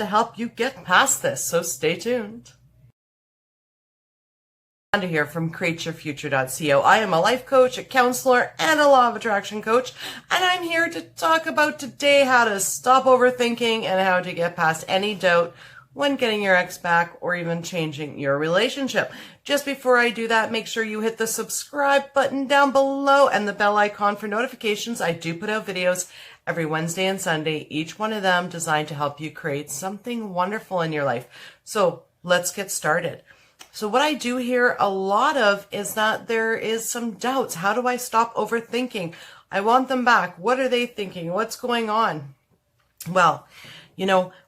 to help you get past this, so stay tuned. Amanda here from CreateYourFuture.co. I am a life coach, a counselor, and a law of attraction coach, and I'm here to talk about today how to stop overthinking and how to get past any doubt when getting your ex back or even changing your relationship. Just before I do that, make sure you hit the subscribe button down below and the bell icon for notifications. I do put out videos every Wednesday and Sunday, each one of them designed to help you create something wonderful in your life. So let's get started. So what I do hear a lot of is that there is some doubts. How do I stop overthinking? I want them back. What are they thinking? What's going on? Well,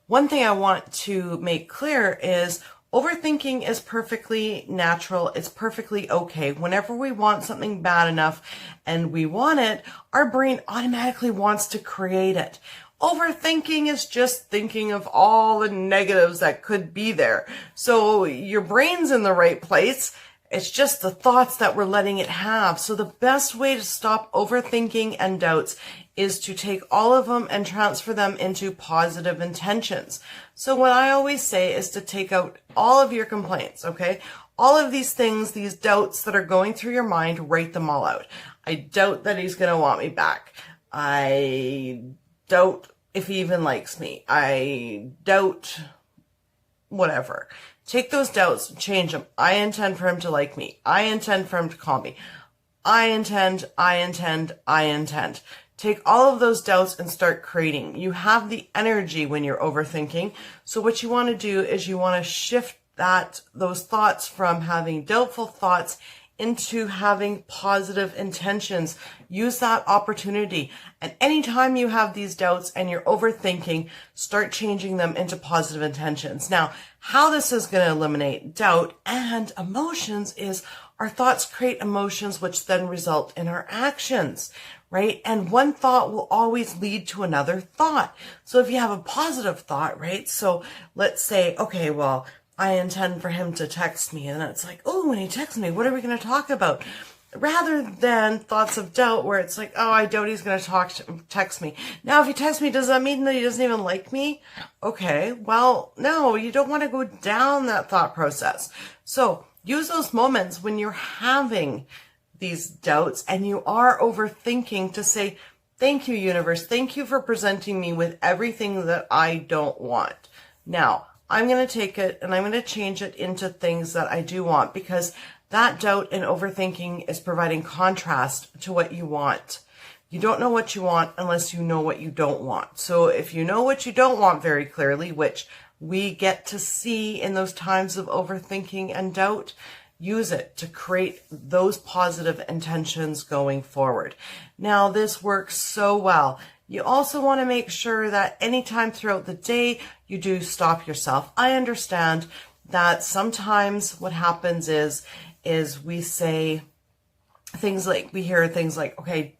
one thing I want to make clear is overthinking is perfectly natural. It's perfectly okay. Whenever we want something bad enough and we want it, our brain automatically wants to create it. Overthinking is just thinking of all the negatives that could be there. So your brain's in the right place. It's just the thoughts that we're letting it have. So the best way to stop overthinking and doubts is to take all of them and transfer them into positive intentions. So what I always say is to take out all of your complaints, okay? All of these things, these doubts that are going through your mind, write them all out. I doubt that he's going to want me back. I doubt if he even likes me. I doubt whatever. Take those doubts, change them. I intend for him to like me. I intend for him to call me. I intend. Take all of those doubts and start creating. You have the energy when you're overthinking. So what you want to do is you want to shift those thoughts from having doubtful thoughts into having positive intentions. Use that opportunity. And anytime you have these doubts and you're overthinking, start changing them into positive intentions. Now, how this is going to eliminate doubt and emotions is our thoughts create emotions, which then result in our actions, right? And one thought will always lead to another thought. So if you have a positive thought, right? So let's say, okay, well, I intend for him to text me. And it's like, oh, when he texts me, what are we going to talk about? Rather than thoughts of doubt where it's like, oh, I doubt he's going to text me. Now, if he texts me, does that mean that he doesn't even like me? Okay, well, no, you don't want to go down that thought process. So use those moments when you're having these doubts and you are overthinking to say, thank you, universe. Thank you for presenting me with everything that I don't want. Now, I'm going to take it and I'm going to change it into things that I do want, because that doubt and overthinking is providing contrast to what you want. You don't know what you want unless you know what you don't want. So if you know what you don't want very clearly, which we get to see in those times of overthinking and doubt, use it to create those positive intentions going forward. Now, this works so well. You also want to make sure that anytime throughout the day, you do stop yourself. I understand that sometimes what happens is we say things like, we hear things like, okay,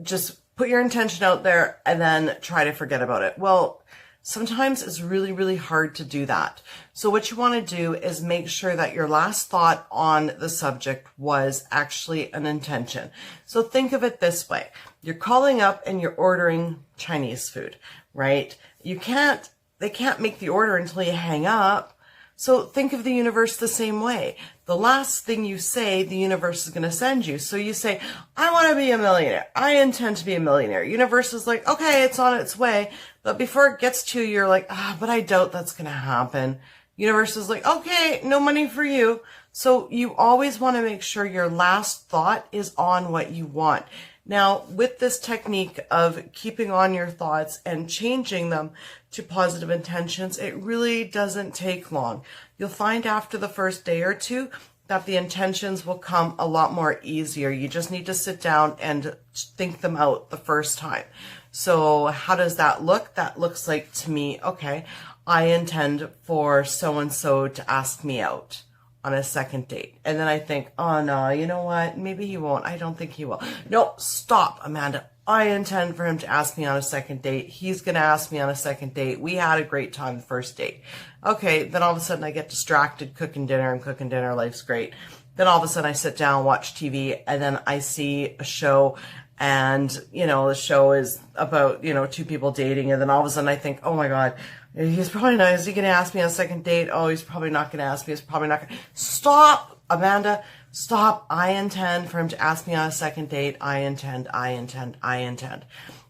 just put your intention out there and then try to forget about it. Well, sometimes it's really, really hard to do that. So what you want to do is make sure that your last thought on the subject was actually an intention. So think of it this way. You're calling up and you're ordering Chinese food, right? They can't make the order until you hang up. So think of the universe the same way. The last thing you say, the universe is going to send you. So you say, I want to be a millionaire. I intend to be a millionaire. Universe is like, okay, it's on its way. But before it gets to you, you're like, but I doubt that's going to happen. Universe is like, okay, no money for you. So you always want to make sure your last thought is on what you want. Now, with this technique of keeping on your thoughts and changing them to positive intentions, it really doesn't take long. You'll find after the first day or two that the intentions will come a lot more easier. You just need to sit down and think them out the first time. So how does that look? That looks like to me, okay, I intend for so-and-so to ask me out on a second date. And then I think, oh no, you know what? Maybe he won't. I don't think he will. No, stop, Amanda. I intend for him to ask me on a second date. He's going to ask me on a second date. We had a great time the first date. Okay, then all of a sudden I get distracted cooking dinner. Life's great. Then all of a sudden I sit down, watch TV, and then I see a show, and, the show is about, two people dating, and then all of a sudden I think, oh my God, He's probably not. Is he going to ask me on a second date? Oh, he's probably not going to ask me. He's probably not going to. Stop, Amanda. Stop. I intend for him to ask me on a second date. I intend.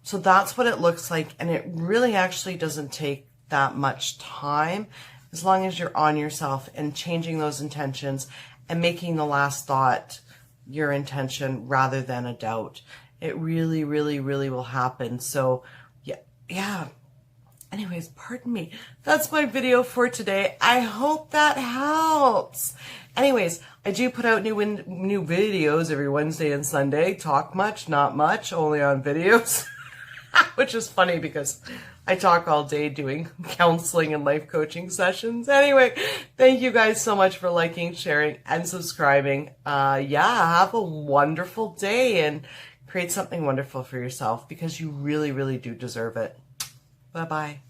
So that's what it looks like. And it really actually doesn't take that much time as long as you're on yourself and changing those intentions and making the last thought your intention rather than a doubt. It really, really, really will happen. So yeah. Anyways, pardon me. That's my video for today. I hope that helps. Anyways, I do put out new videos every Wednesday and Sunday. Talk much, not much, only on videos. Which is funny because I talk all day doing counseling and life coaching sessions. Anyway, thank you guys so much for liking, sharing, and subscribing. Have a wonderful day and create something wonderful for yourself because you really, really do deserve it. Bye-bye.